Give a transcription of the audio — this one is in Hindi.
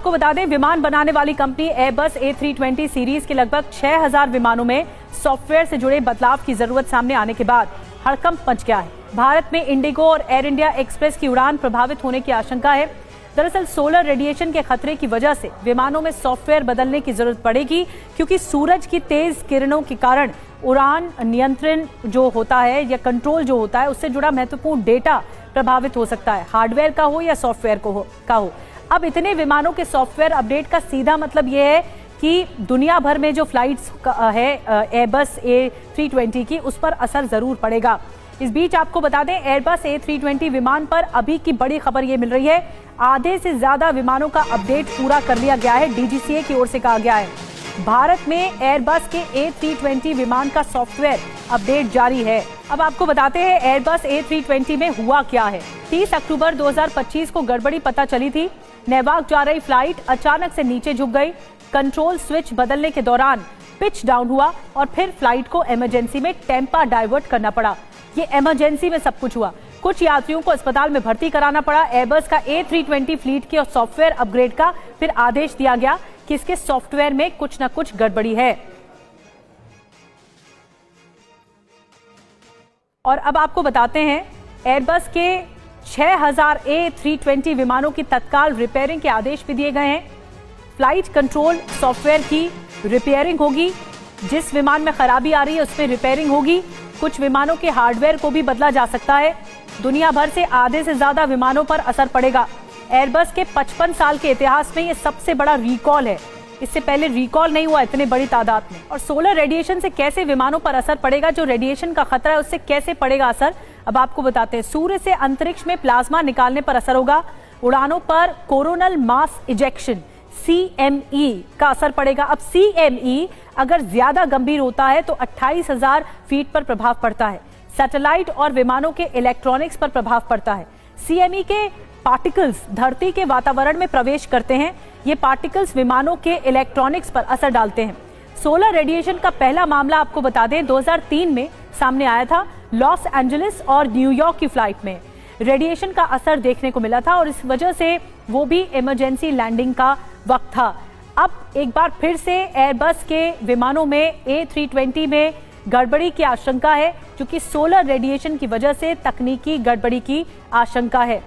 आपको बता दें, विमान बनाने वाली कंपनी एयरबस A320 सीरीज के लगभग 6000 विमानों में सॉफ्टवेयर से जुड़े बदलाव की जरूरत सामने आने के बाद हड़कंप मच गया है। भारत में इंडिगो और एयर इंडिया एक्सप्रेस की उड़ान प्रभावित होने की आशंका है। दरअसल सोलर रेडिएशन के खतरे की वजह से विमानों में सॉफ्टवेयर बदलने की जरूरत पड़ेगी, क्योंकि सूरज की तेज किरणों के कारण उड़ान नियंत्रण जो होता है या कंट्रोल जो होता है उससे जुड़ा महत्वपूर्ण डेटा प्रभावित हो सकता है, हार्डवेयर का हो या सॉफ्टवेयर का हो। अब इतने विमानों के सॉफ्टवेयर अपडेट का सीधा मतलब यह है कि दुनिया भर में जो फ्लाइट्स है एयरबस A320 की, उस पर असर जरूर पड़ेगा। इस बीच आपको बता दें, एयरबस A320 विमान पर अभी की बड़ी खबर ये मिल रही है, आधे से ज्यादा विमानों का अपडेट पूरा कर लिया गया है। DGCA की ओर से कहा गया है भारत में एयरबस के A320 विमान का सॉफ्टवेयर अपडेट जारी है। अब आपको बताते हैं एयरबस A320 में हुआ क्या है। 30 अक्टूबर 2025 को गड़बड़ी पता चली थी। नेवाक जा रही फ्लाइट अचानक से नीचे झुक गई। कंट्रोल स्विच बदलने के दौरान पिच डाउन हुआ और फिर फ्लाइट को इमरजेंसी में टेम्पा डाइवर्ट करना पड़ा। ये इमरजेंसी में सब कुछ हुआ। कुछ यात्रियों को अस्पताल में भर्ती कराना पड़ा। एयरबस का A320 फ्लीट के सॉफ्टवेयर अपग्रेड का फिर आदेश दिया गया कि इसके सॉफ्टवेयर में कुछ न कुछ गड़बड़ी है। और अब आपको बताते हैं, एयरबस के 6000 A320 विमानों की तत्काल रिपेयरिंग के आदेश भी दिए गए हैं। फ्लाइट कंट्रोल सॉफ्टवेयर की रिपेयरिंग होगी। जिस विमान में खराबी आ रही है उसमें रिपेयरिंग होगी। कुछ विमानों के हार्डवेयर को भी बदला जा सकता है। दुनिया भर से आधे से ज्यादा विमानों पर असर पड़ेगा। एयरबस के 55 साल के इतिहास में यह सबसे बड़ा रिकॉल है। इससे पहले रिकॉल नहीं हुआ इतने बड़ी तादाद में। और सोलर रेडिएशन से कैसे विमानों पर असर पड़ेगा, जो रेडिएशन का खतरा है उससे कैसे पड़ेगा असर, अब आपको बताते हैं। सूर्य से अंतरिक्ष में प्लाज्मा निकालने पर असर होगा। उड़ानों पर कोरोनल मास इजेक्शन CME का असर पड़ेगा। अब CME अगर ज्यादा गंभीर होता है तो 28,000 फीट पर प्रभाव पड़ता है। सैटेलाइट और विमानों के इलेक्ट्रॉनिक्स पर प्रभाव पड़ता है। CME के पार्टिकल्स धरती के वातावरण में प्रवेश करते हैं। ये पार्टिकल्स विमानों के इलेक्ट्रॉनिक्स पर असर डालते हैं। सोलर रेडिएशन का पहला मामला आपको बता दें 2003 में सामने आया था। लॉस एंजलिस और न्यूयॉर्क की फ्लाइट में रेडिएशन का असर देखने को मिला था और इस वजह से वो भी इमरजेंसी लैंडिंग का वक्त था। अब एक बार फिर से एयरबस के विमानों में A320 में गड़बड़ी की आशंका है, क्योंकि सोलर रेडिएशन की वजह से तकनीकी गड़बड़ी की आशंका है।